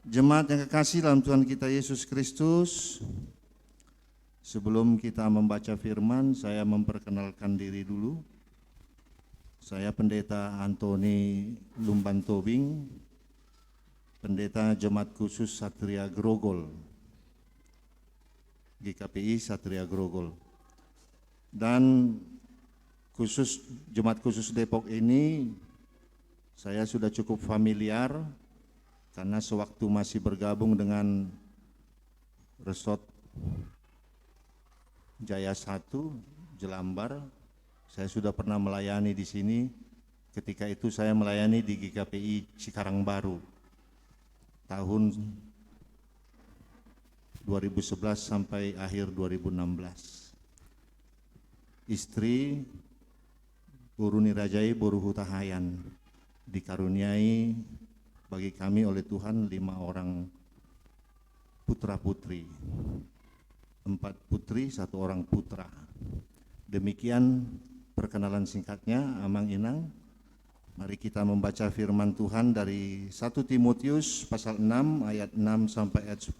Jemaat yang kekasih dalam Tuhan kita Yesus Kristus, sebelum kita membaca firman, saya memperkenalkan diri dulu. Saya Pendeta Antoni Lumban Tobing, Pendeta Jemaat Khusus Satria Grogol, GKPI Satria Grogol. Dan Jemaat Khusus Depok ini saya sudah cukup familiar karena sewaktu masih bergabung dengan Resort Jaya 1 Jelambar, saya sudah pernah melayani di sini. Ketika itu saya melayani di GKPI Cikarang Baru tahun 2011 sampai akhir 2016. Istri Guru Nirajai Boru Hutahayan dikaruniai bagi kami oleh Tuhan 5 orang putra-putri, 4 putri, 1 orang putra. Demikian perkenalan singkatnya, Amang Inang. Mari kita membaca firman Tuhan dari 1 Timotius pasal 6 ayat 6 sampai ayat 10.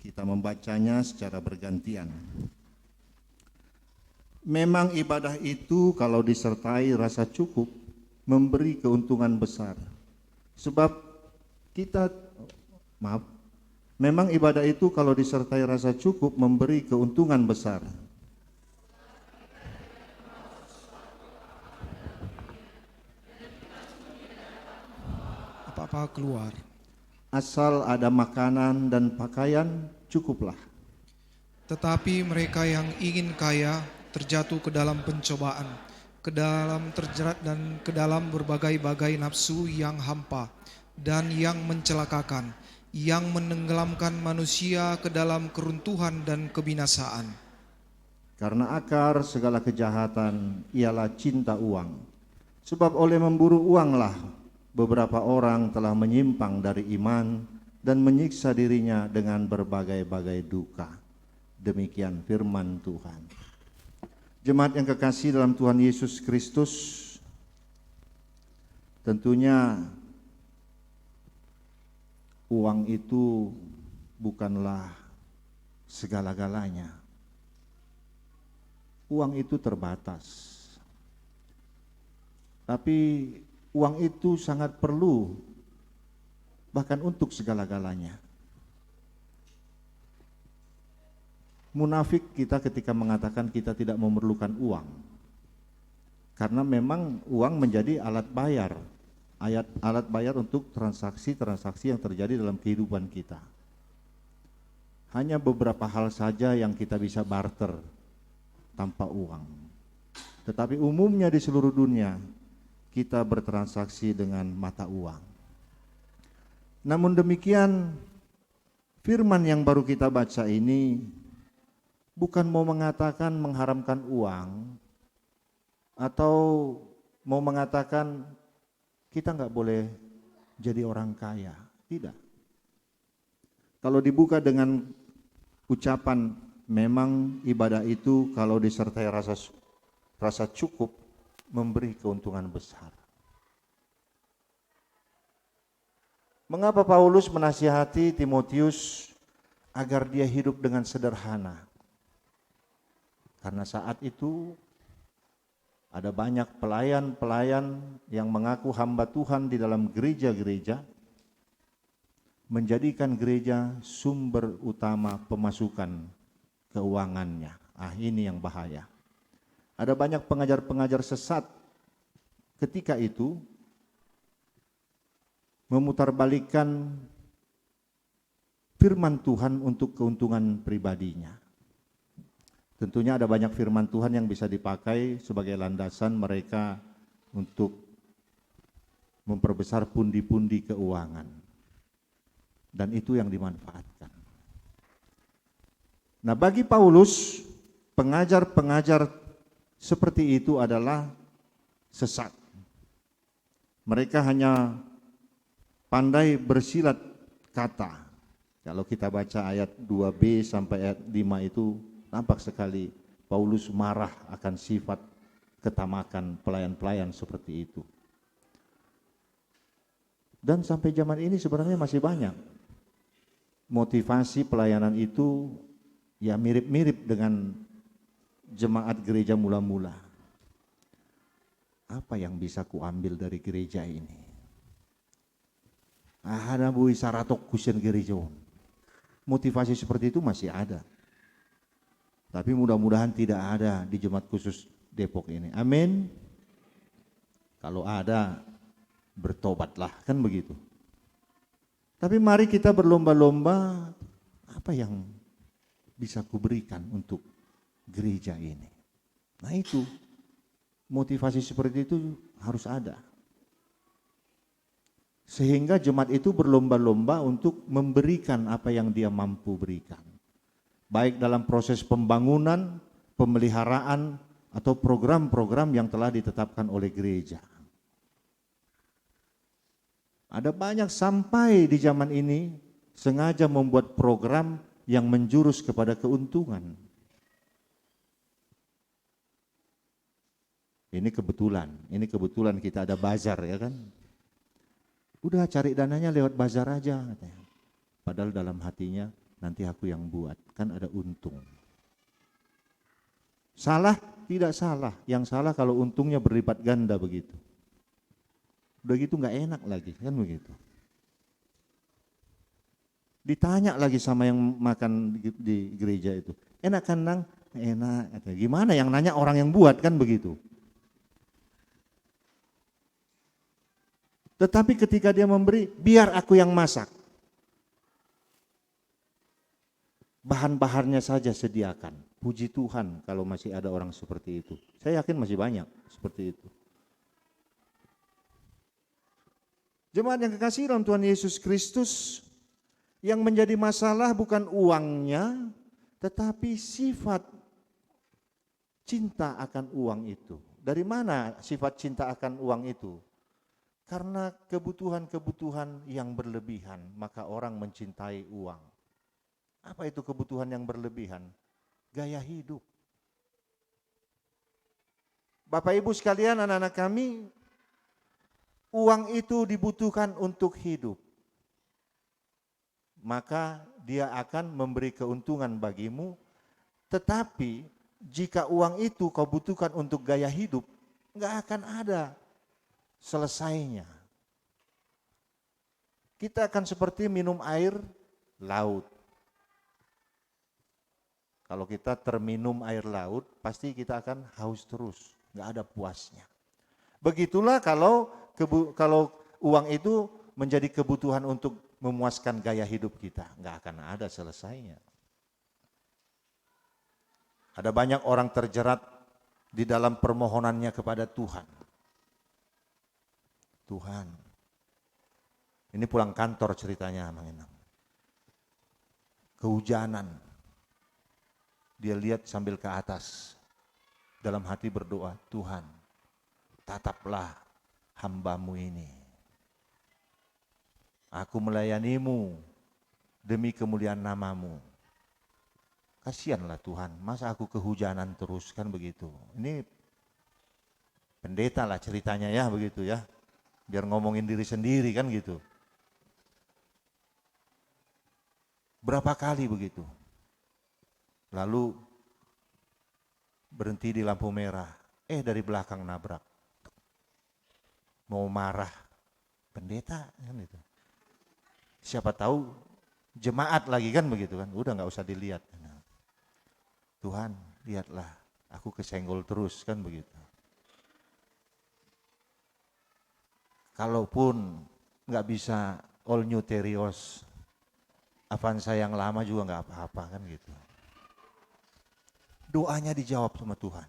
Kita membacanya secara bergantian. Memang ibadah itu kalau disertai rasa cukup memberi keuntungan besar. Sebab memang ibadah itu kalau disertai rasa cukup memberi keuntungan besar. Apa-apa keluar. Asal ada makanan dan pakaian, cukuplah. Tetapi mereka yang ingin kaya terjatuh ke dalam pencobaan, ke dalam terjerat dan ke dalam berbagai-bagai nafsu yang hampa dan yang mencelakakan, yang menenggelamkan manusia ke dalam keruntuhan dan kebinasaan. Karena akar segala kejahatan ialah cinta uang. Sebab oleh memburu uanglah beberapa orang telah menyimpang dari iman dan menyiksa dirinya dengan berbagai-bagai duka. Demikian firman Tuhan. Jemaat yang kekasih dalam Tuhan Yesus Kristus, tentunya uang itu bukanlah segala-galanya. Uang itu terbatas. Tapi uang itu sangat perlu, bahkan untuk segala-galanya. Munafik kita ketika mengatakan kita tidak memerlukan uang, karena memang uang menjadi alat bayar, alat bayar untuk transaksi-transaksi yang terjadi dalam kehidupan kita. Hanya beberapa hal saja yang kita bisa barter tanpa uang, tetapi umumnya di seluruh dunia kita bertransaksi dengan mata uang. Namun demikian, firman yang baru kita baca ini bukan mau mengatakan mengharamkan uang atau mau mengatakan kita nggak boleh jadi orang kaya. Tidak. Kalau dibuka dengan ucapan memang ibadah itu kalau disertai rasa cukup memberi keuntungan besar. Mengapa Paulus menasihati Timotius agar dia hidup dengan sederhana? Karena saat itu ada banyak pelayan-pelayan yang mengaku hamba Tuhan di dalam gereja-gereja, menjadikan gereja sumber utama pemasukan keuangannya. Ini yang bahaya. Ada banyak pengajar-pengajar sesat ketika itu memutarbalikkan firman Tuhan untuk keuntungan pribadinya. Tentunya ada banyak firman Tuhan yang bisa dipakai sebagai landasan mereka untuk memperbesar pundi-pundi keuangan. Dan itu yang dimanfaatkan. Nah, bagi Paulus, pengajar-pengajar seperti itu adalah sesat. Mereka hanya pandai bersilat kata. Kalau kita baca ayat 2b sampai ayat 5 itu nampak sekali Paulus marah akan sifat ketamakan pelayan-pelayan seperti itu. Dan sampai zaman ini sebenarnya masih banyak motivasi pelayanan itu ya mirip-mirip dengan jemaat gereja mula-mula. Apa yang bisa kuambil dari gereja ini? Ada bui saratok kusen gereja. Motivasi seperti itu masih ada. Tapi mudah-mudahan tidak ada di jemaat khusus Depok ini. Amin. Kalau ada, bertobatlah, kan begitu. Tapi mari kita berlomba-lomba, apa yang bisa kuberikan untuk gereja ini. Nah itu, motivasi seperti itu harus ada. Sehingga jemaat itu berlomba-lomba untuk memberikan apa yang dia mampu berikan. Baik dalam proses pembangunan, pemeliharaan, atau program-program yang telah ditetapkan oleh gereja. Ada banyak sampai di zaman ini sengaja membuat program yang menjurus kepada keuntungan. Ini kebetulan kita ada bazar ya kan. Udah cari dananya lewat bazar aja katanya. Padahal dalam hatinya nanti aku yang buat, kan ada untung. Salah? Tidak salah. Yang salah kalau untungnya berlipat ganda begitu. Udah gitu nggak enak lagi, kan begitu. Ditanya lagi sama yang makan di gereja itu, enak kan Nang? Enak. Gimana yang nanya orang yang buat, kan begitu. Tetapi ketika dia memberi, biar aku yang masak. Bahan-bahannya saja sediakan. Puji Tuhan kalau masih ada orang seperti itu. Saya yakin masih banyak seperti itu. Jemaat yang kekasih dalam Tuhan Yesus Kristus, yang menjadi masalah bukan uangnya, tetapi sifat cinta akan uang itu. Dari mana sifat cinta akan uang itu? Karena kebutuhan-kebutuhan yang berlebihan, maka orang mencintai uang. Apa itu kebutuhan yang berlebihan? Gaya hidup. Bapak Ibu sekalian, anak-anak kami, uang itu dibutuhkan untuk hidup. Maka dia akan memberi keuntungan bagimu, tetapi jika uang itu kau butuhkan untuk gaya hidup, enggak akan ada selesainya. Kita akan seperti minum air laut. Kalau kita terminum air laut, pasti kita akan haus terus, enggak ada puasnya. Begitulah kalau uang itu menjadi kebutuhan untuk memuaskan gaya hidup kita, enggak akan ada selesainya. Ada banyak orang terjerat di dalam permohonannya kepada Tuhan. Tuhan, ini pulang kantor ceritanya Mang Enam. Kehujanan, dia lihat sambil ke atas, dalam hati berdoa, Tuhan, tataplah hamba-Mu ini. Aku melayani-Mu demi kemuliaan nama-Mu. Kasihanlah Tuhan, masa aku kehujanan terus, kan begitu. Ini pendeta lah ceritanya ya, begitu ya. Biar ngomongin diri sendiri kan gitu. Berapa kali begitu. Lalu berhenti di lampu merah, dari belakang nabrak. Mau marah, pendeta kan itu. Siapa tahu jemaat lagi kan begitu kan, udah nggak usah dilihat. Tuhan, lihatlah, aku kesenggol terus kan begitu. Kalaupun nggak bisa all new Terios, Avanza yang lama juga nggak apa-apa kan gitu. Doanya dijawab sama Tuhan.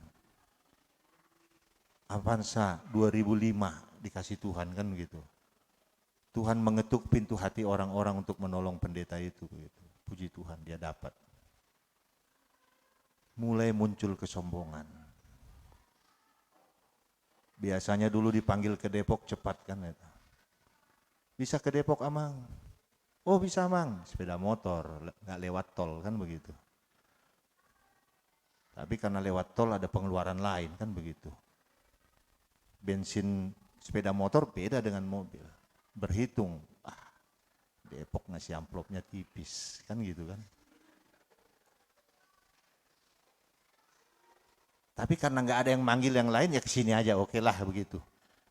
Avanza 2005 dikasih Tuhan kan begitu. Tuhan mengetuk pintu hati orang-orang untuk menolong pendeta itu begitu. Puji Tuhan, dia dapat. Mulai muncul kesombongan. Biasanya dulu dipanggil ke Depok cepat kan itu. Bisa ke Depok Amang? Oh bisa Mang, sepeda motor, nggak lewat tol kan begitu. Tapi karena lewat tol ada pengeluaran lain kan begitu. Bensin sepeda motor beda dengan mobil. Berhitung, Depok ngasih amplopnya tipis, kan gitu kan. Tapi karena nggak ada yang manggil yang lain, ya kesini aja, oke lah begitu.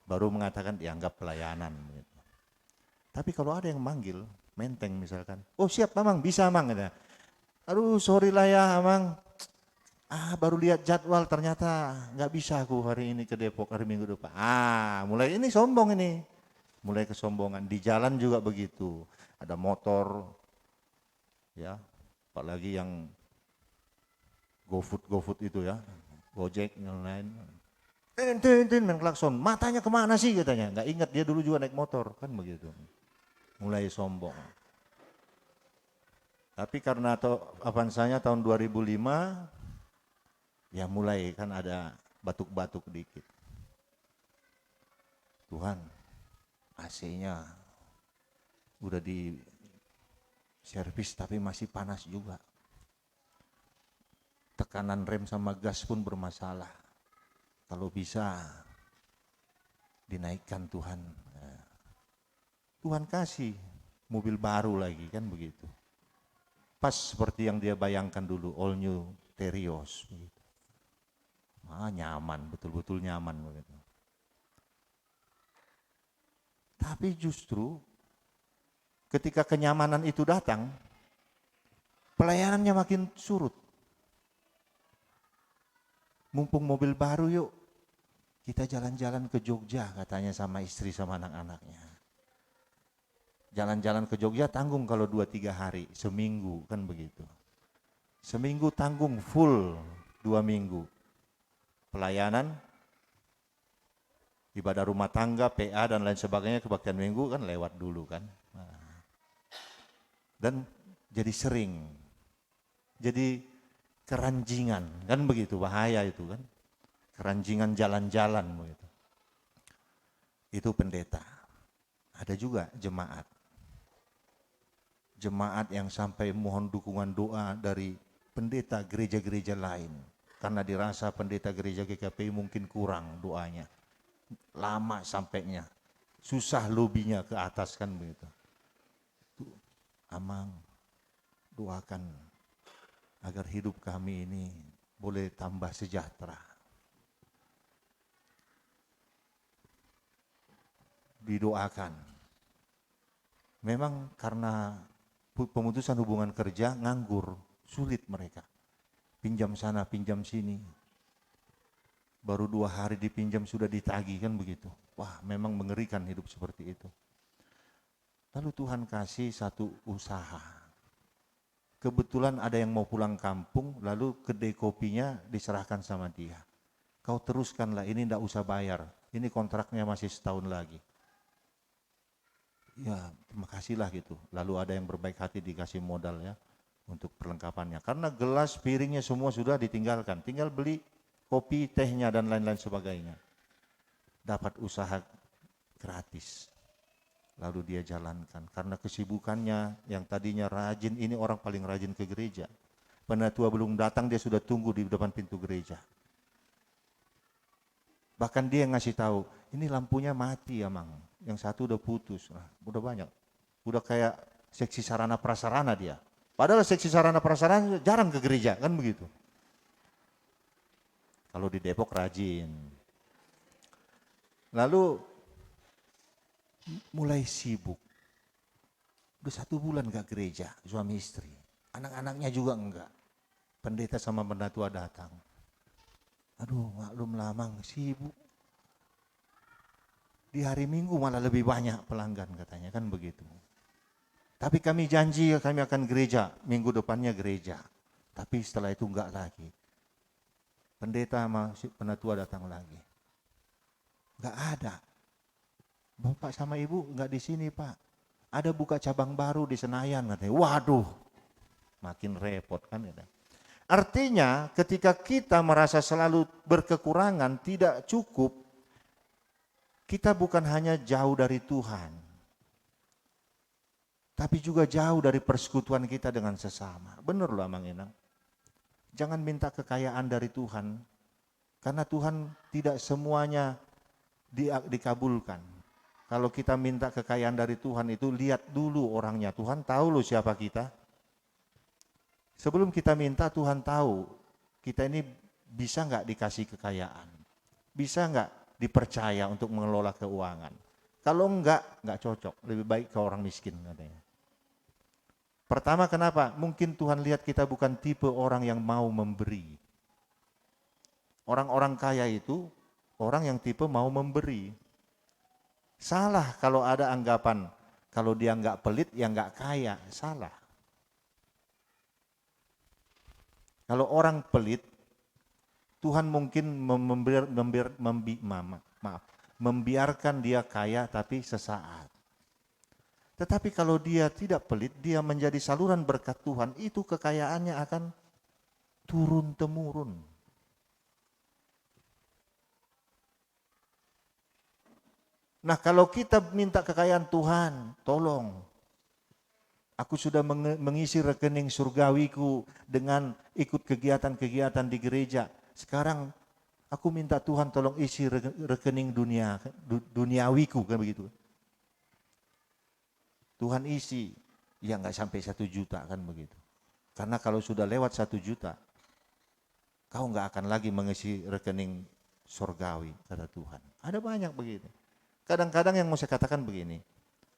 Baru mengatakan dianggap pelayanan. Gitu. Tapi kalau ada yang manggil, menteng misalkan, oh siap Mamang, bisa Mang. Aduh sorry lah ya Mamang, baru lihat jadwal ternyata nggak bisa aku hari ini ke Depok hari Minggu depan. Mulai ini sombong ini, mulai kesombongan. Di jalan juga begitu, ada motor, ya, apalagi yang GoFood itu ya, Gojek yang lain. Main klakson, matanya kemana sih katanya? Nggak ingat dia dulu juga naik motor, kan begitu. Mulai sombong. Tapi karena Avanzanya tahun 2005, ya mulai kan ada batuk-batuk dikit. Tuhan, AC-nya udah di servis tapi masih panas juga. Tekanan rem sama gas pun bermasalah. Kalau bisa dinaikkan Tuhan. Tuhan kasih mobil baru lagi kan begitu. Pas seperti yang dia bayangkan dulu, all new Terios. Begitu. Nyaman, betul-betul nyaman begitu. Tapi justru ketika kenyamanan itu datang, pelayanannya makin surut. Mumpung mobil baru yuk, kita jalan-jalan ke Jogja katanya sama istri sama anak-anaknya. Jalan-jalan ke Jogja tanggung kalau 2-3 hari, seminggu kan begitu. Seminggu tanggung full 2 minggu. Pelayanan, ibadah rumah tangga, PA dan lain sebagainya, kebaktian minggu kan lewat dulu kan. Dan jadi sering, jadi keranjingan, kan begitu, bahaya itu kan. Keranjingan jalan-jalan begitu. Itu pendeta. Ada juga jemaat. Jemaat yang sampai mohon dukungan doa dari pendeta gereja-gereja lain. Karena dirasa pendeta gereja GKPI mungkin kurang doanya. Lama sampainya. Susah lobinya ke atas kan begitu. Amang, doakan agar hidup kami ini boleh tambah sejahtera. Didoakan. Memang karena pemutusan hubungan kerja, nganggur, sulit mereka. Pinjam sana, pinjam sini. Baru 2 hari dipinjam sudah ditagih kan begitu. Wah, memang mengerikan hidup seperti itu. Lalu Tuhan kasih satu usaha. Kebetulan ada yang mau pulang kampung, lalu kedai kopinya diserahkan sama dia. Kau teruskanlah, ini enggak usah bayar. Ini kontraknya masih setahun lagi. Ya, terima kasihlah gitu. Lalu ada yang berbaik hati dikasih modal ya untuk perlengkapannya. Karena gelas, piringnya semua sudah ditinggalkan. Tinggal beli kopi, tehnya dan lain-lain sebagainya. Dapat usaha gratis. Lalu dia jalankan. Karena kesibukannya yang tadinya rajin, ini orang paling rajin ke gereja. Penatua belum datang, dia sudah tunggu di depan pintu gereja. Bahkan dia yang ngasih tahu, ini lampunya mati ya Mang. Yang satu udah putus, udah banyak. Udah kayak seksi sarana prasarana dia. Padahal seksi sarana prasarana jarang ke gereja, kan begitu. Kalau di Depok rajin. Lalu mulai sibuk. Udah 1 bulan gak gereja, suami istri. Anak-anaknya juga enggak. Pendeta sama penatua datang. Aduh, maklum Mang, sibuk. Di hari Minggu malah lebih banyak pelanggan katanya, kan begitu. Tapi kami janji kami akan gereja, minggu depannya gereja. Tapi setelah itu enggak lagi. Pendeta sama penatua datang lagi. Enggak ada. Bapak sama ibu enggak di sini Pak. Ada buka cabang baru di Senayan katanya. Waduh, makin repot kan ya. Artinya ketika kita merasa selalu berkekurangan, tidak cukup, kita bukan hanya jauh dari Tuhan, tapi juga jauh dari persekutuan kita dengan sesama. Benar loh Mang Enang. Jangan minta kekayaan dari Tuhan, karena Tuhan tidak semuanya dikabulkan. Kalau kita minta kekayaan dari Tuhan itu lihat dulu orangnya. Tuhan tahu loh siapa kita. Sebelum kita minta, Tuhan tahu kita ini bisa nggak dikasih kekayaan. Bisa nggak dipercaya untuk mengelola keuangan. Kalau nggak cocok. Lebih baik ke orang miskin katanya. Pertama kenapa? Mungkin Tuhan lihat kita bukan tipe orang yang mau memberi. Orang-orang kaya itu orang yang tipe mau memberi. Salah kalau ada anggapan kalau dia nggak pelit ya nggak kaya, salah. Kalau orang pelit, Tuhan mungkin membiarkan dia kaya tapi sesaat. Tetapi kalau dia tidak pelit, dia menjadi saluran berkat Tuhan, itu kekayaannya akan turun-temurun. Nah, kalau kita minta kekayaan Tuhan, tolong. Aku sudah mengisi rekening surgawiku dengan ikut kegiatan-kegiatan di gereja. Sekarang aku minta Tuhan tolong isi rekening duniawiku, kan begitu. Tuhan isi, ya nggak sampai 1 juta kan begitu. Karena kalau sudah lewat 1 juta, kau nggak akan lagi mengisi rekening surgawi, kata Tuhan. Ada banyak begitu. Kadang-kadang yang mau saya katakan begini,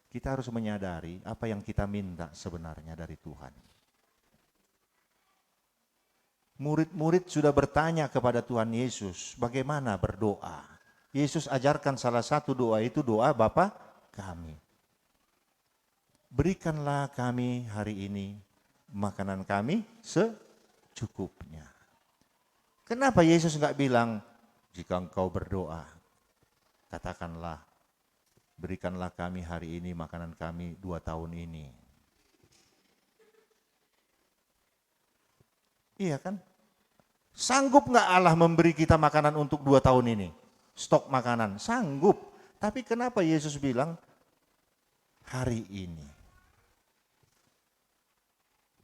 kita harus menyadari apa yang kita minta sebenarnya dari Tuhan. Murid-murid sudah bertanya kepada Tuhan Yesus, bagaimana berdoa? Yesus ajarkan salah satu doa itu doa Bapa kami. Berikanlah kami hari ini makanan kami secukupnya. Kenapa Yesus nggak bilang, jika engkau berdoa, katakanlah, berikanlah kami hari ini makanan kami 2 tahun ini. Iya kan? Sanggup nggak Allah memberi kita makanan untuk 2 tahun ini? Stok makanan, sanggup. Tapi kenapa Yesus bilang hari ini?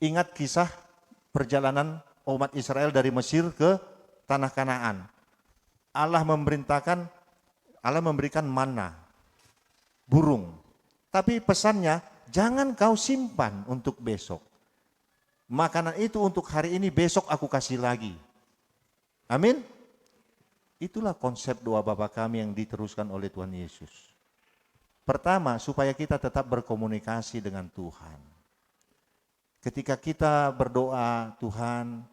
Ingat kisah perjalanan umat Israel dari Mesir ke tanah Kanaan. Allah memberikan manna, burung. Tapi pesannya, jangan kau simpan untuk besok. Makanan itu untuk hari ini, besok aku kasih lagi. Amin. Itulah konsep doa Bapa kami yang diteruskan oleh Tuhan Yesus. Pertama, supaya kita tetap berkomunikasi dengan Tuhan. Ketika kita berdoa, Tuhan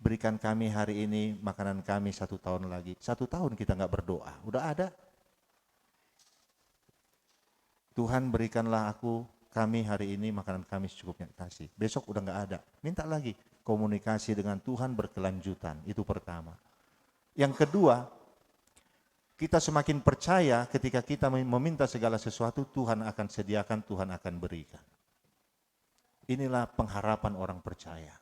berikan kami hari ini makanan kami 1 tahun lagi. 1 tahun kita nggak berdoa, udah ada. Tuhan berikanlah kami hari ini makanan kami secukupnya, kasih. Besok udah nggak ada, minta lagi. Komunikasi dengan Tuhan berkelanjutan, itu pertama. Yang kedua, kita semakin percaya ketika kita meminta segala sesuatu, Tuhan akan sediakan, Tuhan akan berikan. Inilah pengharapan orang percaya.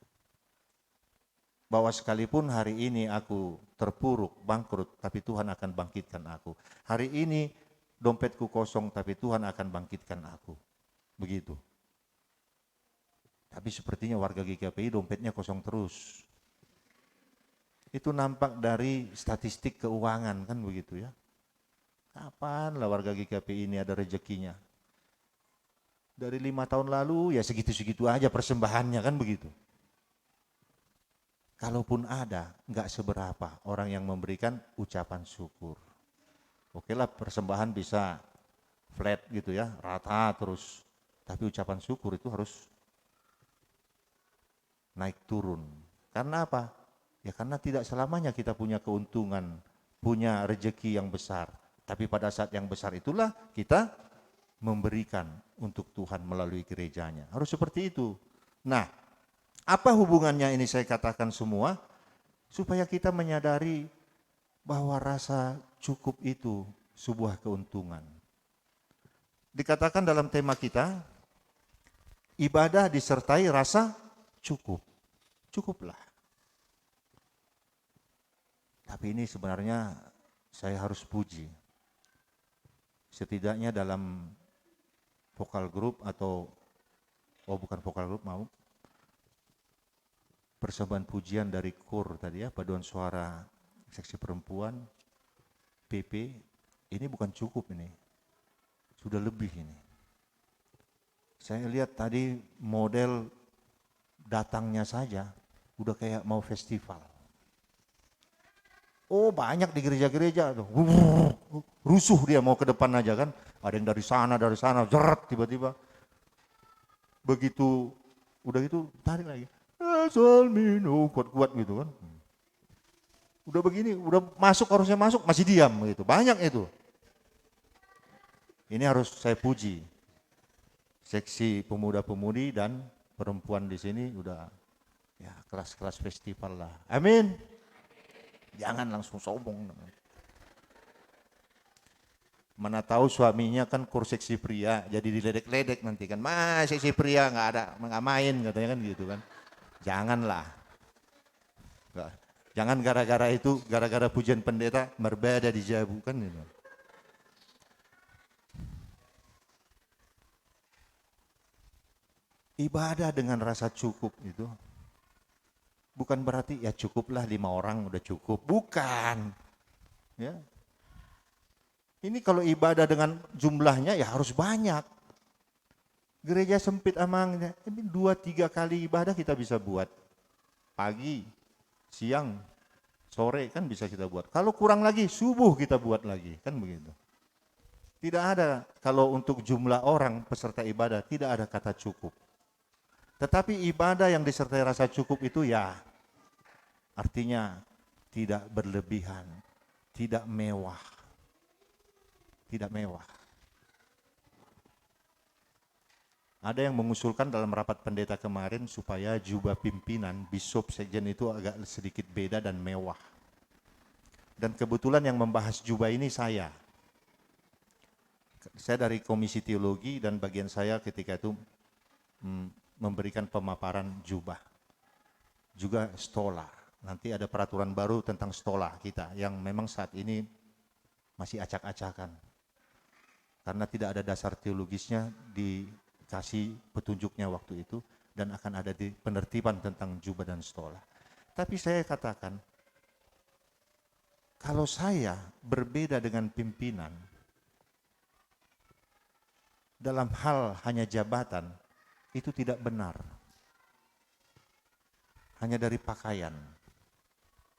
Bahwa sekalipun hari ini aku terpuruk, bangkrut, tapi Tuhan akan bangkitkan aku. Hari ini dompetku kosong, tapi Tuhan akan bangkitkan aku. Begitu. Tapi sepertinya warga GKPI dompetnya kosong terus. Itu nampak dari statistik keuangan, kan begitu ya. Kapanlah warga GKPI ini ada rezekinya? Dari 5 tahun lalu ya segitu-segitu aja persembahannya, kan begitu. Kalaupun ada, nggak seberapa orang yang memberikan ucapan syukur. Oke lah, persembahan bisa flat gitu ya, rata terus. Tapi ucapan syukur itu harus naik turun. Karena apa? Ya karena tidak selamanya kita punya keuntungan, punya rejeki yang besar. Tapi pada saat yang besar itulah kita memberikan untuk Tuhan melalui gerejanya. Harus seperti itu. Nah, apa hubungannya ini saya katakan semua? Supaya kita menyadari bahwa rasa cukup itu sebuah keuntungan. Dikatakan dalam tema kita, ibadah disertai rasa cukup. Cukuplah. Tapi ini sebenarnya saya harus puji. Setidaknya dalam vokal group bukan vokal group, persembahan pujian dari KUR tadi ya, paduan suara seksi perempuan, PP, ini bukan cukup ini. sudah lebih ini. Saya lihat tadi model datangnya saja udah kayak mau festival. Oh banyak di gereja-gereja tuh, rusuh dia mau ke depan aja kan. Ada yang dari sana, jeret tiba-tiba. Begitu udah itu tarik lagi. Asal minum kuat-kuat gitu kan. Udah begini, udah masuk harusnya masuk masih diam gitu. Banyak itu. Ini harus saya puji. Seksi pemuda-pemudi dan perempuan di sini udah ya kelas-kelas festival lah. Amin. Jangan langsung sombong. Mana tahu suaminya kan kurseksi pria, jadi diledek-ledek nanti kan. Mas seksi pria nggak main katanya kan gitu kan. Janganlah. Jangan gara-gara itu, gara-gara pujian pendeta berbeda dijabu kan gitu. Ibadah dengan rasa cukup itu bukan berarti ya cukuplah 5 orang udah cukup, bukan. Ya. Ini kalau ibadah dengan jumlahnya ya harus banyak. Gereja sempit amangnya, 2-3 kali ibadah kita bisa buat. Pagi, siang, sore kan bisa kita buat. Kalau kurang lagi subuh kita buat lagi, kan begitu. Tidak ada kalau untuk jumlah orang peserta ibadah tidak ada kata cukup. Tetapi ibadah yang disertai rasa cukup itu ya artinya tidak berlebihan, tidak mewah. Tidak mewah. Ada yang mengusulkan dalam rapat pendeta kemarin supaya jubah pimpinan, bisop, sekjen itu agak sedikit beda dan mewah. Dan kebetulan yang membahas jubah ini saya. Saya dari Komisi Teologi dan bagian saya ketika itu memberikan pemaparan jubah. Juga stola. Nanti ada peraturan baru tentang stola kita yang memang saat ini masih acak-acakan. Karena tidak ada dasar teologisnya dikasih petunjuknya waktu itu dan akan ada di penertiban tentang jubah dan stola. Tapi saya katakan, kalau saya berbeda dengan pimpinan dalam hal hanya jabatan, itu tidak benar. Hanya dari pakaian.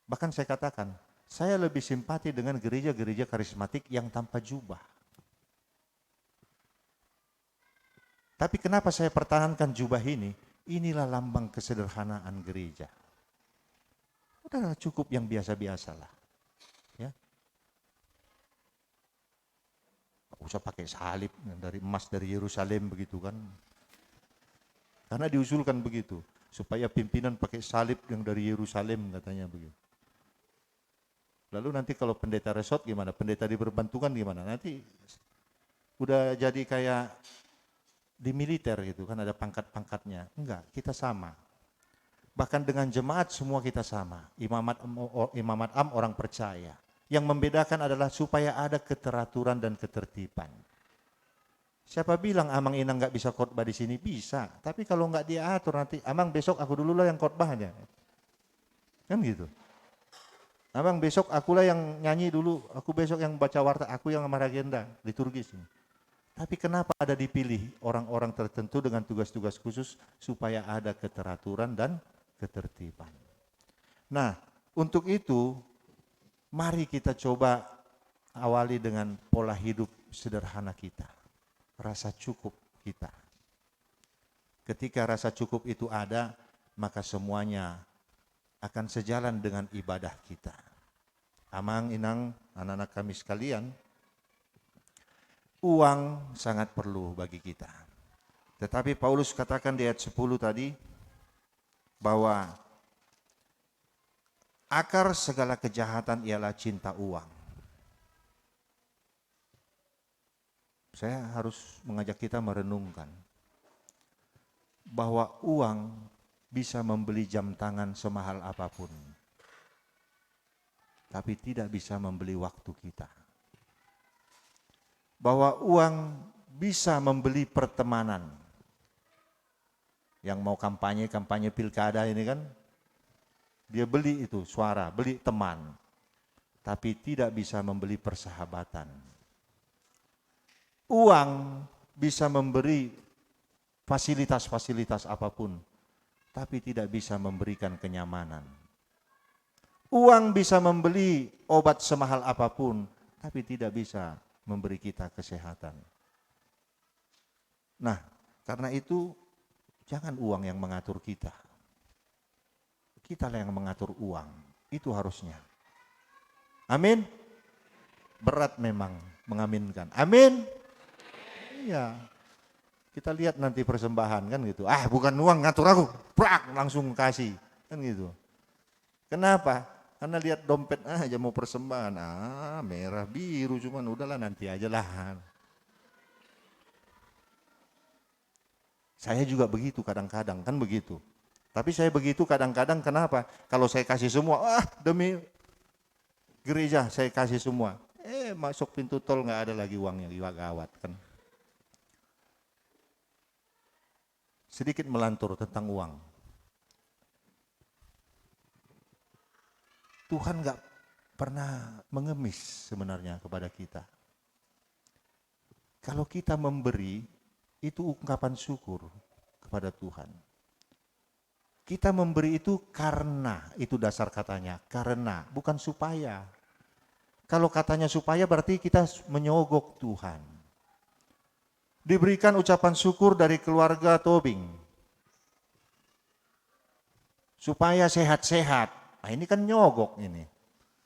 Bahkan saya katakan, saya lebih simpati dengan gereja-gereja karismatik yang tanpa jubah. Tapi kenapa saya pertahankan jubah ini? Inilah lambang kesederhanaan gereja. Udah cukup yang biasa-biasalah. Ya. Gak usah pakai salib dari emas dari Yerusalem begitu kan. Karena diusulkan begitu, supaya pimpinan pakai salib yang dari Yerusalem katanya begitu. Lalu nanti kalau pendeta resort gimana? Pendeta diperbantukan gimana? Nanti udah jadi kayak di militer gitu kan ada pangkat-pangkatnya. Enggak, kita sama. Bahkan dengan jemaat semua kita sama. Imamat am orang percaya. Yang membedakan adalah supaya ada keteraturan dan ketertiban. Siapa bilang Amang Inang nggak bisa khotbah di sini? Bisa. Tapi kalau nggak dia atur nanti, Amang besok aku dulu lah yang khotbahnya. Kan gitu. Amang besok akulah yang nyanyi dulu, aku besok yang baca warta, aku yang sama agenda liturgis. Tapi kenapa ada dipilih orang-orang tertentu dengan tugas-tugas khusus supaya ada keteraturan dan ketertiban. Nah, untuk itu mari kita coba awali dengan pola hidup sederhana kita. Rasa cukup kita. Ketika rasa cukup itu ada, maka semuanya akan sejalan dengan ibadah kita. Amang, Inang, anak-anak kami sekalian, uang sangat perlu bagi kita. Tetapi Paulus katakan di ayat 10 tadi, bahwa akar segala kejahatan ialah cinta uang. Saya harus mengajak kita merenungkan bahwa uang bisa membeli jam tangan semahal apapun, tapi tidak bisa membeli waktu kita. Bahwa uang bisa membeli pertemanan. Yang mau kampanye pilkada ini kan, dia beli itu suara, beli teman, tapi tidak bisa membeli persahabatan. Uang bisa memberi fasilitas-fasilitas apapun, tapi tidak bisa memberikan kenyamanan. Uang bisa membeli obat semahal apapun, tapi tidak bisa memberi kita kesehatan. Nah, karena itu jangan uang yang mengatur kita. Kitalah yang mengatur uang, itu harusnya. Amin. Berat memang mengaminkan. Amin. Iya. Kita lihat nanti persembahan kan gitu. Ah, bukan uang ngatur aku. Prak, langsung kasih. Kan gitu. Kenapa? Karena lihat dompet aja mau persembahan. Ah, merah biru cuman udahlah nanti aja lah. Saya juga begitu kadang-kadang kan begitu. Tapi saya begitu kadang-kadang kenapa? Kalau saya kasih semua, demi gereja saya kasih semua. Masuk pintu tol nggak ada lagi uangnya, gawat kan. Sedikit melantur tentang uang. Tuhan nggak pernah mengemis sebenarnya kepada kita. Kalau kita memberi, itu ungkapan syukur kepada Tuhan. Kita memberi itu karena, itu dasar katanya, karena, bukan supaya. Kalau katanya supaya berarti kita menyogok Tuhan. Diberikan ucapan syukur dari keluarga Tobing. Supaya sehat-sehat. Nah ini kan nyogok ini.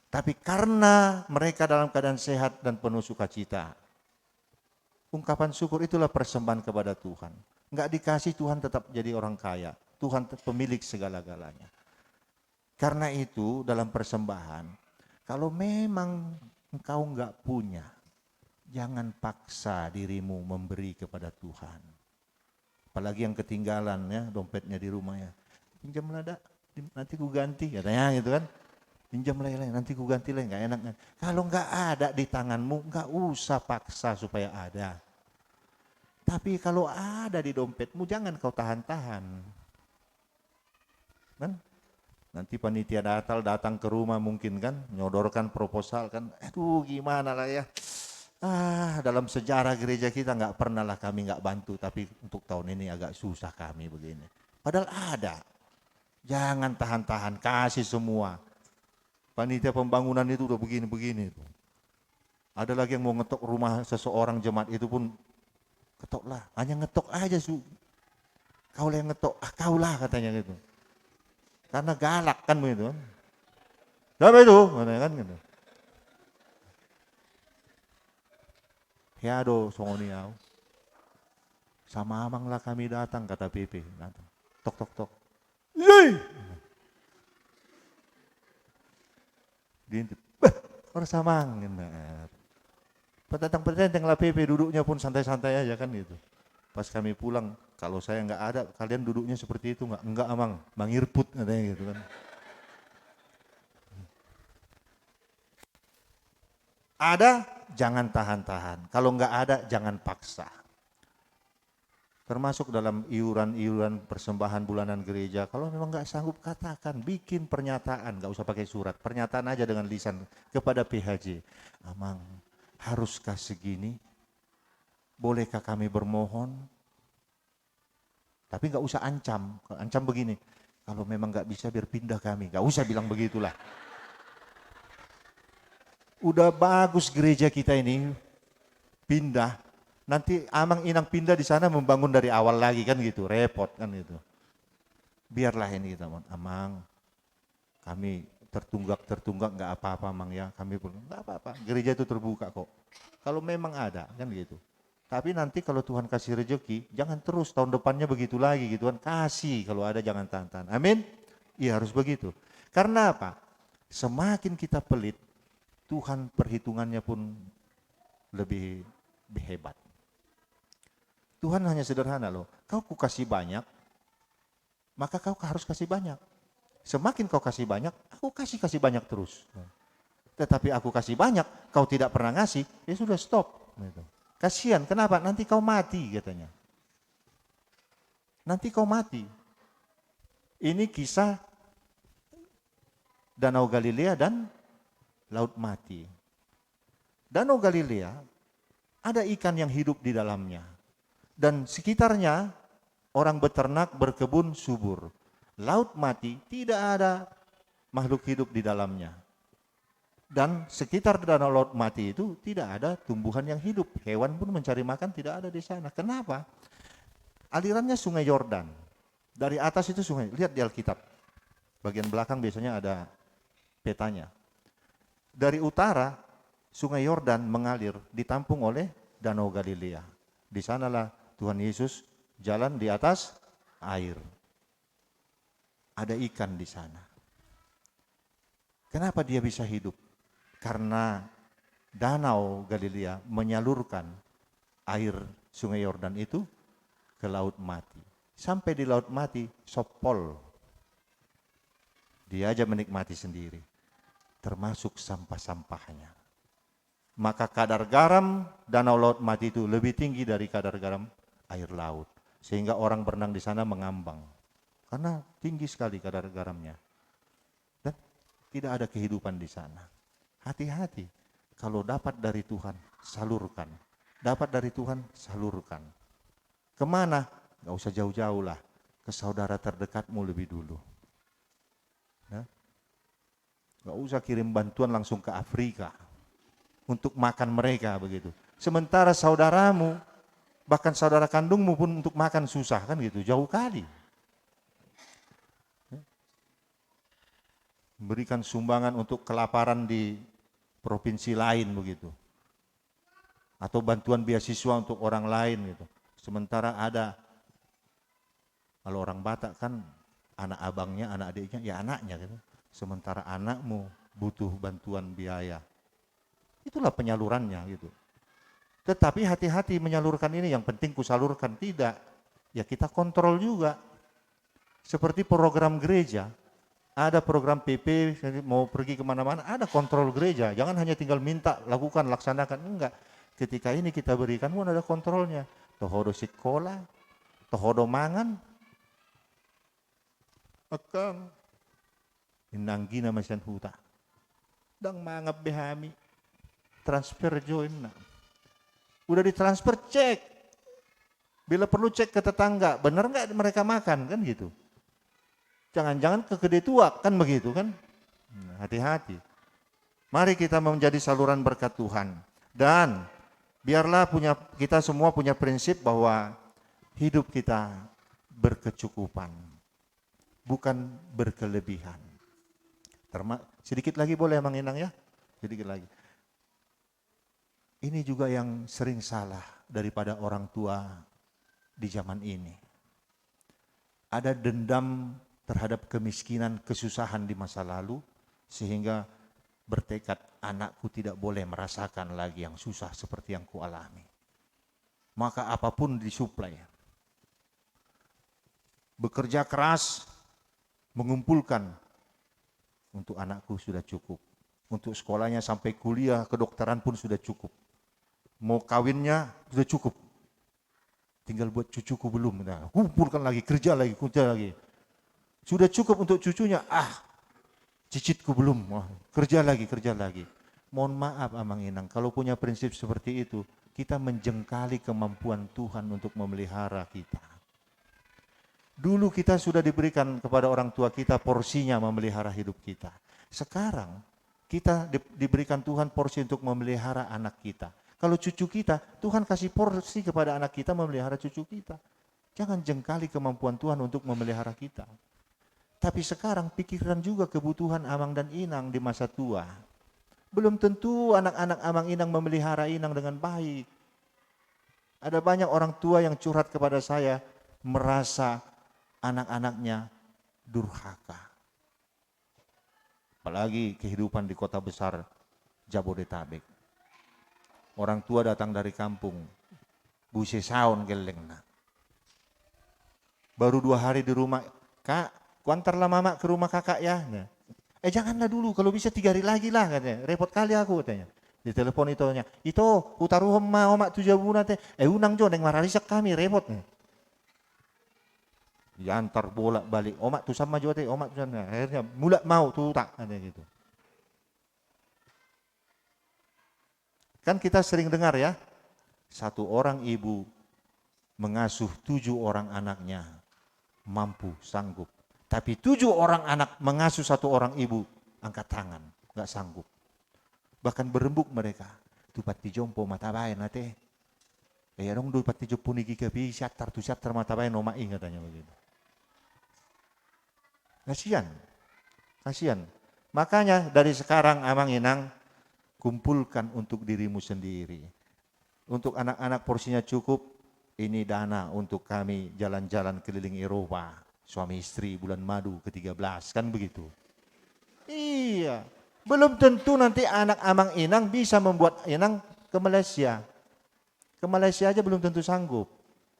Tapi karena mereka dalam keadaan sehat dan penuh sukacita. Ungkapan syukur itulah persembahan kepada Tuhan. Enggak dikasih Tuhan tetap jadi orang kaya. Tuhan pemilik segala-galanya. Karena itu dalam persembahan, kalau memang engkau enggak punya, jangan paksa dirimu memberi kepada Tuhan. Apalagi yang ketinggalan ya, dompetnya di rumah ya. Pinjamlah dak, nanti ku ganti katanya gitu kan. Pinjamlah nanti ku ganti lah, enggak enak. Kalau enggak ada di tanganmu, enggak usah paksa supaya ada. Tapi kalau ada di dompetmu, jangan kau tahan-tahan. Kan? Nanti panitia Natal datang ke rumah mungkin kan, nyodorkan proposal kan, aduh gimana lah ya. Dalam sejarah gereja kita nggak pernah lah kami nggak bantu, tapi untuk tahun ini agak susah kami begini. Padahal ada. Jangan tahan-tahan, kasih semua. Panitia pembangunan itu udah begini-begini. Ada lagi yang mau ngetok rumah seseorang jemaat itu pun ketok lah, hanya ngetok aja kau lah yang ngetok, kau lah katanya gitu. Karena galak kan begitu kan. Siapa itu? Katanya kan gitu. Ya do songoniau. Sama amang lah kami datang kata PP. Datang. Tok tok tok. Yeay! Diintip. Orang samang. Petentang lah PP duduknya pun santai-santai aja kan gitu. Pas kami pulang, kalau saya nggak ada, kalian duduknya seperti itu nggak? Enggak amang, mangirput katanya gitu kan. Ada, jangan tahan-tahan. Kalau nggak ada, jangan paksa. Termasuk dalam iuran-iuran persembahan bulanan gereja. Kalau memang nggak sanggup katakan, bikin pernyataan, nggak usah pakai surat. Pernyataan aja dengan lisan kepada PHJ. Amang, haruskah segini? Bolehkah kami bermohon? Tapi nggak usah ancam. Ancam begini, kalau memang nggak bisa biar pindah kami. Nggak usah bilang begitulah. Udah bagus gereja kita ini pindah. Nanti amang inang pindah di sana membangun dari awal lagi kan gitu, repot kan gitu. Biarlah ini kita, amang, kami tertunggak nggak apa-apa amang ya, kami nggak apa-apa. Gereja itu terbuka kok. Kalau memang ada kan gitu. Tapi nanti kalau Tuhan kasih rezeki, jangan terus tahun depannya begitu lagi gitu kan. Kasih kalau ada jangan tahan-tahan. Amin? Iya harus begitu. Karena apa? Semakin kita pelit, Tuhan perhitungannya pun lebih hebat. Tuhan hanya sederhana loh. Kau ku kasih banyak, maka kau harus kasih banyak. Semakin kau kasih banyak, aku kasih banyak terus. Tetapi aku kasih banyak, kau tidak pernah ngasih, ya sudah stop. Kasihan, kenapa? Nanti kau mati katanya. Nanti kau mati. Ini kisah Danau Galilea dan Laut Mati. Danau Galilea Ada ikan yang hidup di dalamnya. Dan sekitarnya orang beternak, berkebun, subur. Laut mati, tidak ada makhluk hidup di dalamnya. Dan sekitar danau laut mati itu tidak ada tumbuhan yang hidup. Hewan pun mencari makan tidak ada di sana. Kenapa? Alirannya Sungai Yordan. Dari atas itu sungai. Lihat di Alkitab. Bagian belakang biasanya ada petanya. Dari utara, Sungai Yordan mengalir, ditampung oleh Danau Galilea. Di sanalah Tuhan Yesus jalan di atas air. Ada ikan di sana. Kenapa dia bisa hidup? Karena Danau Galilea menyalurkan air Sungai Yordan itu ke laut mati. Sampai di laut mati, sopol. Dia aja menikmati sendiri, termasuk sampah-sampahnya. Maka kadar garam danau laut mati itu lebih tinggi dari kadar garam air laut. Sehingga orang berenang di sana mengambang. Karena tinggi sekali kadar garamnya. Dan tidak ada kehidupan di sana. Hati-hati, kalau dapat dari Tuhan, salurkan. Dapat dari Tuhan, salurkan. Kemana? Gak usah jauh-jauh lah. Ke saudara terdekatmu lebih dulu. Gak usah kirim bantuan langsung ke Afrika untuk makan mereka begitu. Sementara saudaramu, bahkan saudara kandungmu pun untuk makan susah kan gitu, jauh kali. Berikan sumbangan untuk kelaparan di provinsi lain begitu. Atau bantuan beasiswa untuk orang lain gitu. Sementara ada, kalau orang Batak kan anak abangnya, anak adiknya, ya anaknya gitu. Sementara anakmu butuh bantuan biaya. Itulah penyalurannya gitu. Tetapi hati-hati menyalurkan ini, yang penting ku salurkan. Tidak, ya kita kontrol juga. Seperti program gereja, ada program PP, mau pergi kemana-mana, ada kontrol gereja. Jangan hanya tinggal minta, lakukan, laksanakan. Enggak, ketika ini kita berikan pun ada kontrolnya. Tohodo sekolah, tohodo mangan, akang inanggina masyan huta. Dang mangap behami. Transfer join na. Udah ditransfer, cek. Bila perlu cek ke tetangga, benar nggak mereka makan kan gitu. Jangan-jangan ke gede tua kan begitu kan. Hati-hati. Mari kita menjadi saluran berkat Tuhan. Dan biarlah kita semua punya prinsip bahwa hidup kita berkecukupan. Bukan berkelebihan. Sedikit lagi boleh Mang Inang ya? Sedikit lagi. Ini juga yang sering salah daripada orang tua di zaman ini. Ada dendam terhadap kemiskinan, kesusahan di masa lalu, sehingga bertekad anakku tidak boleh merasakan lagi yang susah seperti yang kualami. Maka apapun disuplai. Bekerja keras, mengumpulkan. Untuk anakku sudah cukup. Untuk sekolahnya sampai kuliah, kedokteran pun sudah cukup. Mau kawinnya sudah cukup. Tinggal buat cucuku belum. Nah, kumpulkan lagi, kerja lagi. Sudah cukup untuk cucunya. Cicitku belum. Kerja lagi. Mohon maaf Amang Inang, kalau punya prinsip seperti itu, kita menjengkali kemampuan Tuhan untuk memelihara kita. Dulu kita sudah diberikan kepada orang tua kita porsinya memelihara hidup kita. Sekarang kita diberikan Tuhan porsi untuk memelihara anak kita. Kalau cucu kita, Tuhan kasih porsi kepada anak kita memelihara cucu kita. Jangan jengkali kemampuan Tuhan untuk memelihara kita. Tapi sekarang pikiran juga kebutuhan Amang dan Inang di masa tua. Belum tentu anak-anak Amang Inang memelihara Inang dengan baik. Ada banyak orang tua yang curhat kepada saya, merasa anak-anaknya durhaka. Apalagi kehidupan di kota besar Jabodetabek. Orang tua datang dari kampung, buse saun geleng. Baru 2 hari di rumah, Kak, kuantarlah mama ke rumah kakak ya. Janganlah dulu, kalau bisa 3 hari lagi lah katanya. Repot kali aku katanya. Di telepon itunya, itu utaruh omak 7 bulan teh. Unang jo neng mararisak kami repot nih. Diantar bolak balik, omak tuh sama juga teh, omak tuh sana. Akhirnya mulak mau tuh tak ada gitu. Kan kita sering dengar ya, Satu orang ibu mengasuh 7 orang anaknya, mampu, sanggup. Tapi 7 orang anak mengasuh 1 orang ibu, angkat tangan, gak sanggup. Bahkan berembuk mereka, tupat tijompo mata bayan nate. Ya dong tupat tijompo niki kepi syatar tu syatar mata bayan no maing katanya begitu. Kasihan. Makanya dari sekarang Amang Inang kumpulkan untuk dirimu sendiri. Untuk anak-anak porsinya cukup, ini dana untuk kami jalan-jalan keliling Eropa, suami istri bulan madu ke-13, kan begitu. Iya, belum tentu nanti anak Amang Inang bisa membuat Inang ke Malaysia. Ke Malaysia aja belum tentu sanggup.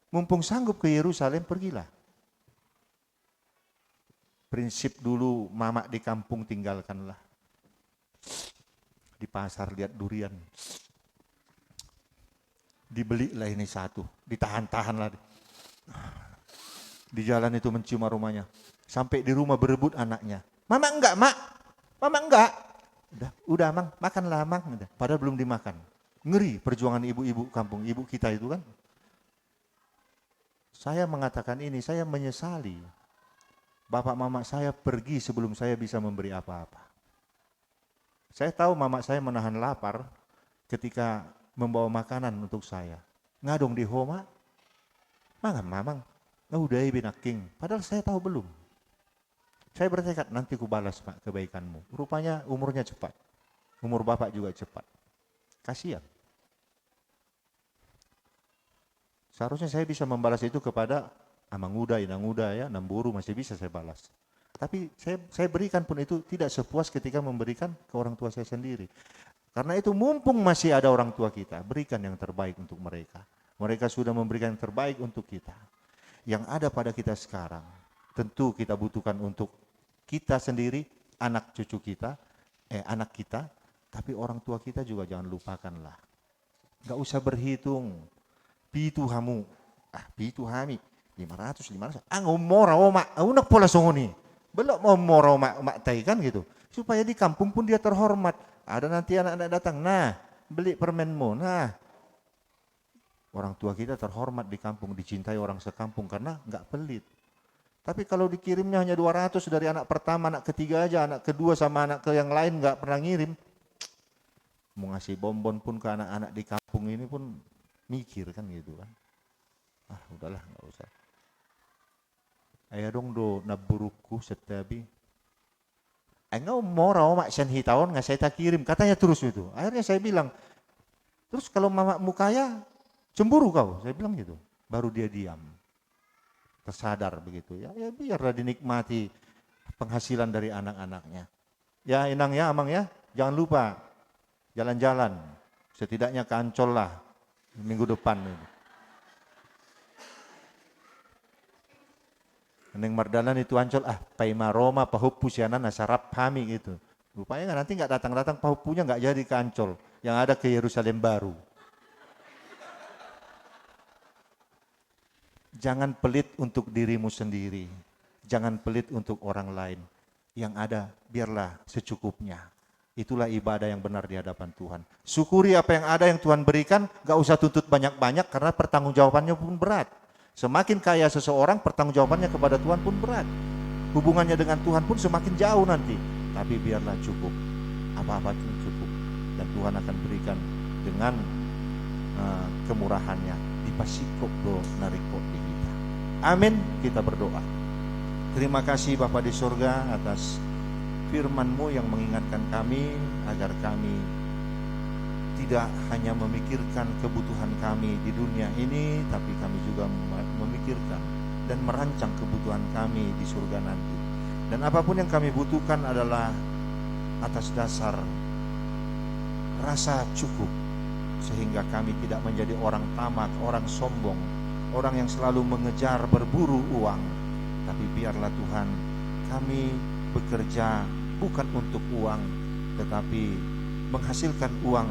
Mumpung sanggup ke Yerusalem, pergilah. Prinsip dulu mama di kampung tinggalkanlah. Di pasar lihat durian. Dibelilah ini 1, ditahan-tahanlah. Di jalan itu mencium aromanya. Sampai di rumah berebut anaknya. Mama enggak, Mak. Mama enggak. Udah Mang, makanlah Mang. Padahal belum dimakan. Ngeri perjuangan ibu-ibu kampung, ibu kita itu kan. Saya mengatakan ini, saya menyesali. Bapak mama saya pergi sebelum saya bisa memberi apa-apa. Saya tahu mama saya menahan lapar ketika membawa makanan untuk saya. Ngadong di homa, mangan mamang, udah binaking. Padahal saya tahu belum. Saya bertekad nanti ku balas Pak kebaikanmu. Rupanya umurnya cepat. Umur bapak juga cepat. Kasihan. Seharusnya saya bisa membalas itu kepada Amang Uda, Inang Uda ya, Namburu masih bisa saya balas. Tapi saya berikan pun itu tidak sepuas ketika memberikan ke orang tua saya sendiri. Karena itu mumpung masih ada orang tua kita, berikan yang terbaik untuk mereka. Mereka sudah memberikan yang terbaik untuk kita. Yang ada pada kita sekarang, tentu kita butuhkan untuk kita sendiri, anak cucu kita, anak kita, tapi orang tua kita juga jangan lupakanlah. Gak usah berhitung, pitu hamu, pitu hami, 500, ngomora omak, unak pola songoni. Belum ngomora omak tai kan gitu. Supaya di kampung pun dia terhormat. Ada nanti anak-anak datang, nah beli permenmu, nah. Orang tua kita terhormat di kampung, dicintai orang sekampung karena nggak pelit. Tapi kalau dikirimnya hanya 200 dari anak pertama, anak ketiga aja, anak kedua sama anak ke yang lain nggak pernah ngirim. Mau ngasih bonbon pun ke anak-anak di kampung ini pun mikir kan gitu kan. Udahlah nggak usah. Ayo dong do naburuku setabi. Engkau mau rawa mak sen hitahun nggak saya tak kirim, katanya terus itu. Akhirnya saya bilang, terus kalau mamamu kaya, cemburu kau, saya bilang gitu. Baru dia diam, tersadar begitu ya biarlah dinikmati penghasilan dari anak-anaknya. Ya Inang ya, Amang ya, jangan lupa jalan-jalan, setidaknya ke Ancol lah minggu depan ini. Neng Mardalan itu Ancol, paima Roma pahupu sianan nasarap kami gitu. Rupanya nanti nggak datang-datang pahupunya nggak jadi ke Ancol, yang ada ke Yerusalem baru. Jangan pelit untuk dirimu sendiri, jangan pelit untuk orang lain. Yang ada biarlah secukupnya. Itulah ibadah yang benar di hadapan Tuhan. Syukuri apa yang ada yang Tuhan berikan, gak usah tuntut banyak-banyak karena pertanggungjawabannya pun berat. Semakin kaya seseorang, pertanggungjawabannya kepada Tuhan pun berat. Hubungannya dengan Tuhan pun semakin jauh nanti. Tapi biarlah cukup, apa-apa pun cukup. Dan Tuhan akan berikan dengan kemurahannya. Dipasikop do narikop di kita. Amin, kita berdoa. Terima kasih Bapa di surga atas firman-Mu yang mengingatkan kami agar kami tidak hanya memikirkan kebutuhan kami di dunia ini, tapi kami juga memikirkan dan merancang kebutuhan kami di surga nanti. Dan apapun yang kami butuhkan adalah atas dasar rasa cukup, sehingga kami tidak menjadi orang tamak, orang sombong, orang yang selalu mengejar berburu uang. Tapi biarlah Tuhan kami bekerja bukan untuk uang, tetapi menghasilkan uang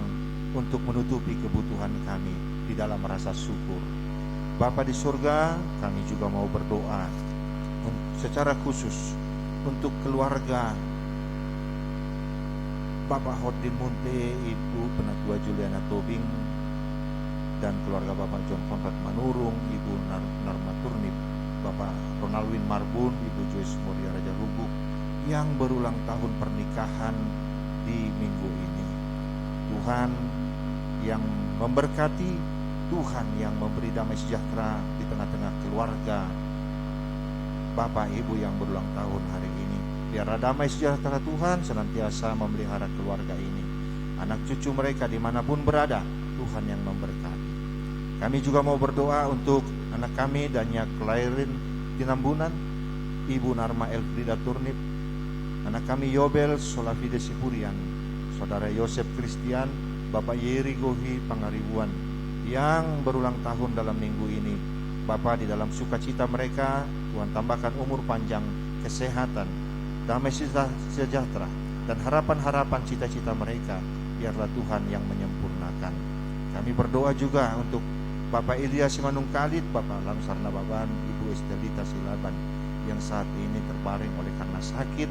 untuk menutupi kebutuhan kami di dalam rasa syukur. Bapa di surga, kami juga mau berdoa secara khusus untuk keluarga Bapak Hodin Munte, Ibu Penatua Juliana Tobing, dan keluarga Bapak John Konrad Manurung, Ibu Narma Turnip, Bapak Ronaldwin Marbun, Ibu Joyce Moria Raja Lubuk yang berulang tahun pernikahan di minggu ini. Tuhan yang memberkati, Tuhan yang memberi damai sejahtera di tengah-tengah keluarga Bapak Ibu yang berulang tahun hari ini. Biarlah damai sejahtera Tuhan senantiasa memelihara keluarga ini. Anak cucu mereka dimanapun berada, Tuhan yang memberkati. Kami juga mau berdoa untuk anak kami, Danya Klairin Tinambunan, Ibu Narma Elfrida Turnip, anak kami Yobel Solafide Sipurian, Saudara Yosef Kristian, Bapak Yeri Gohi Pangaribuan yang berulang tahun dalam minggu ini. Bapak, di dalam sukacita mereka, Tuhan tambahkan umur panjang, kesehatan, damai sejahtera, dan harapan-harapan cita-cita mereka. Biarlah Tuhan yang menyempurnakan. Kami berdoa juga untuk Bapak Ilya Simanung Khalid, Bapak Lamsar Nababan, Ibu Estelita Silaban yang saat ini terbaring oleh karena sakit.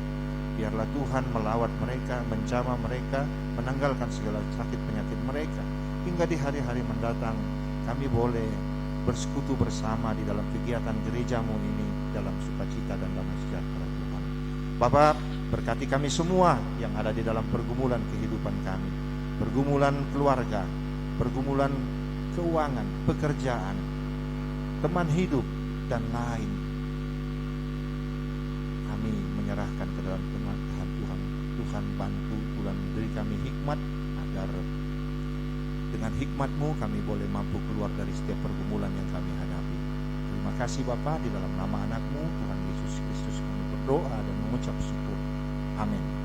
Biarlah Tuhan melawat mereka, menjamah mereka, menanggalkan segala sakit penyakit mereka. Hingga di hari-hari mendatang kami boleh bersekutu bersama di dalam kegiatan gerejamu ini dalam sukacita dan damai sejahtera Tuhan. Bapak, berkati kami semua yang ada di dalam pergumulan kehidupan kami, pergumulan keluarga, pergumulan keuangan, pekerjaan, teman hidup, dan lain. Kami menyerahkan ke dalam tangan Tuhan. Tuhan bantu, Tuhan beri kami hikmat agar dengan hikmat-Mu kami boleh mampu keluar dari setiap pergumulan yang kami hadapi. Terima kasih Bapa, di dalam nama anak-Mu Tuhan Yesus Kristus kami berdoa dan mengucap syukur. Amin.